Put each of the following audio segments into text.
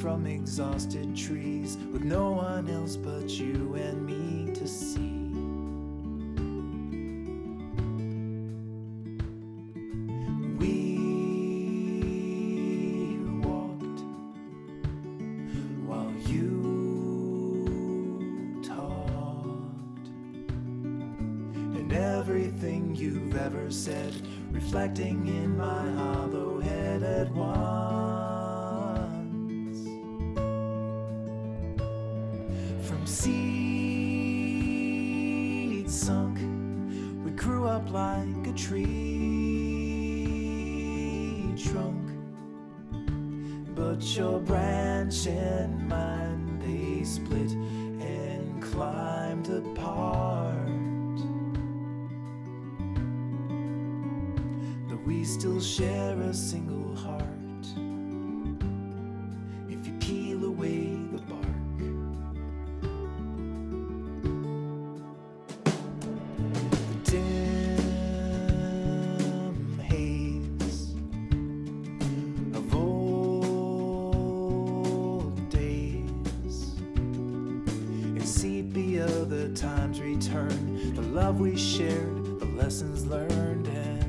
from exhausted trees, with no one else but you and me to see. We walked while you talked, and everything you've ever said reflecting in my hollow head at once. From seed sunk, we grew up like a tree trunk, but your branch and mine, they split and climbed apart. We still share a single heart. If you peel away the bark, the dim haze of old days, in sepia the times return, the love we shared, the lessons learned and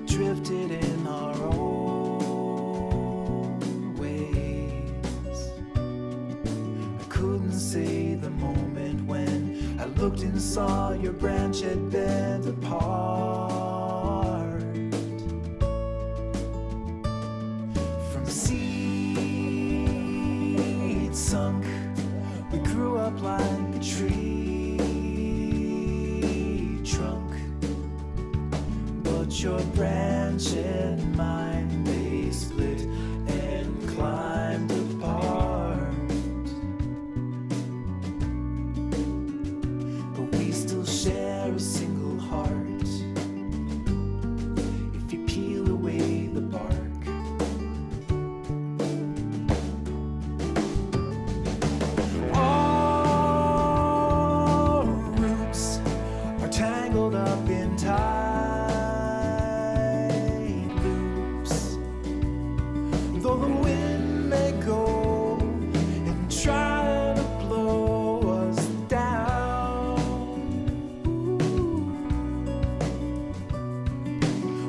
drifted in our own ways. I couldn't say the moment when I looked and saw your branch had bent apart. From seed sunk, we grew up like a tree trunk, but your branch and mine, they split and climbed apart. But we still share a single heart. If you peel away the bark, our roots are tangled up in time. Though the wind may go and try to blow us down,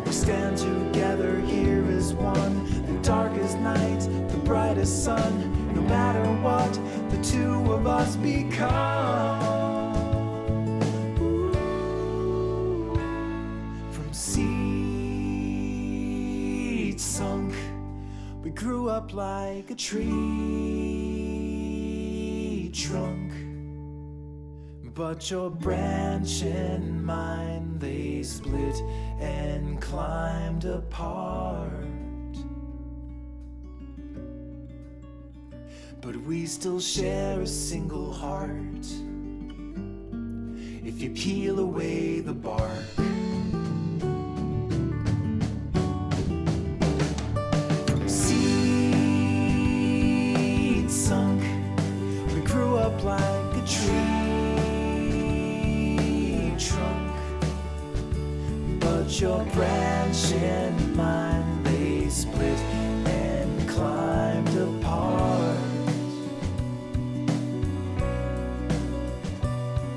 we stand together here as one. The darkest night, the brightest sun. No matter what the two of us become. From seed sunk, we grew up like a tree trunk, but your branch and mine, they split and climbed apart. But we still share a single heart. If you peel away the bark, up like a tree trunk, but your branch and mine, they split and climbed apart.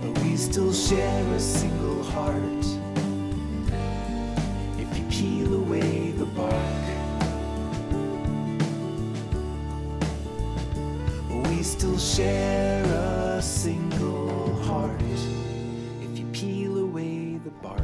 But we still share a single heart. If you peel away the bark, we still share a single heart. If you peel away the bark.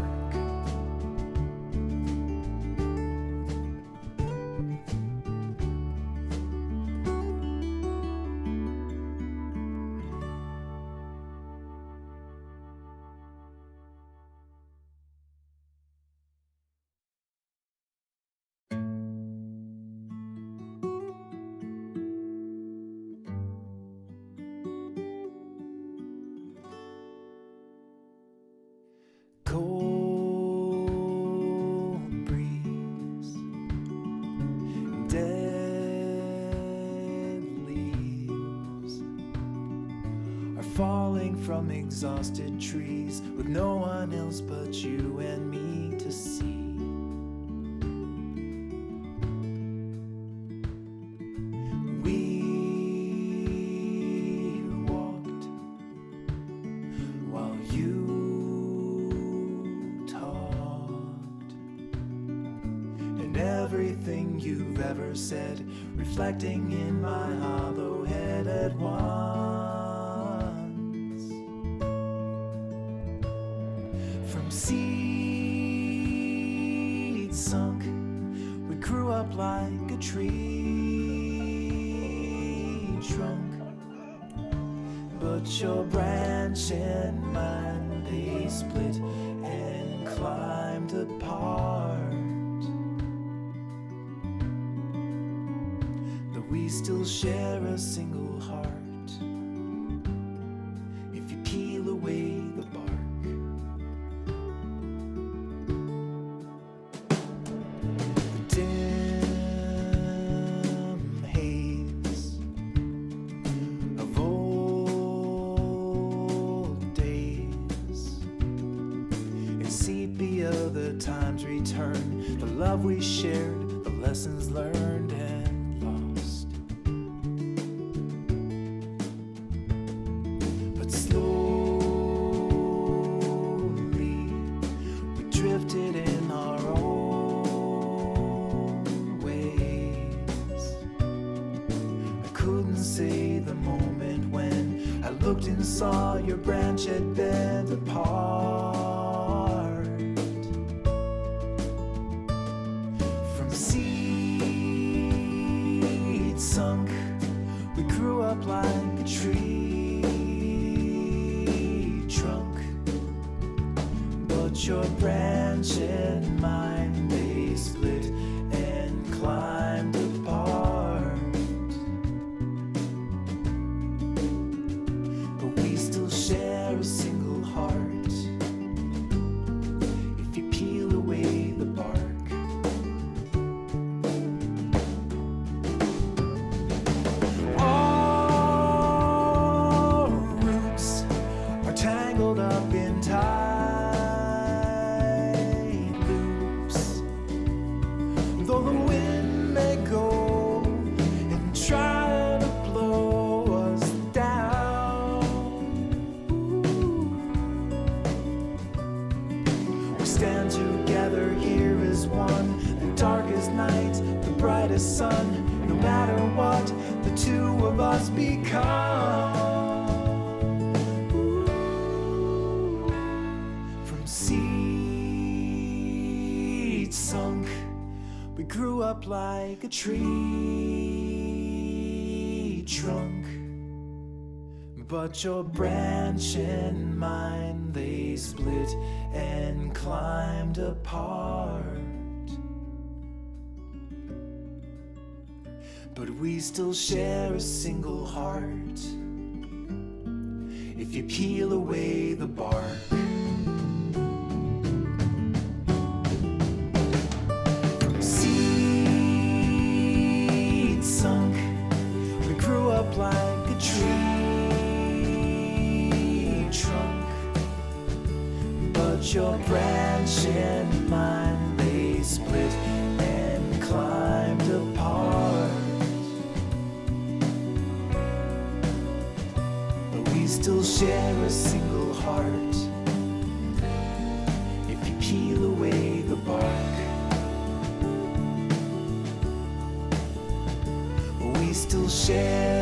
hanging from exhausted trees with no one else but you and me to see. We walked while you talked, and everything you've ever said reflecting in my hollow head at once. From seeds sunk, we grew up like a tree trunk, but your branch and mine, they split and climbed apart. We still share a single heart. If you peel away the bark, the dim haze of old days, and sepia the times return, the love we shared, the lessons learned and lost. Drifted in our own ways. I couldn't say the moment when I looked and saw your branch had bent apart. From seed sunk, we grew up like a tree trunk, but your branch and mine, they split and climbed apart. But we still share a single heart. If you peel away the bark, our roots are tangled up in time. Though the wind may go and try to blow us down, we stand together here as one. The darkest night, the brightest sun. No matter what the two of us become. From seed sunk, we grew up like a tree trunk, but your branch and mine, they split and climbed apart. But we still share a single heart. If you peel away the bark, like a tree trunk, but your branch and mine, they split and climbed apart. But we still share a single heart. If you peel away the bark, we still share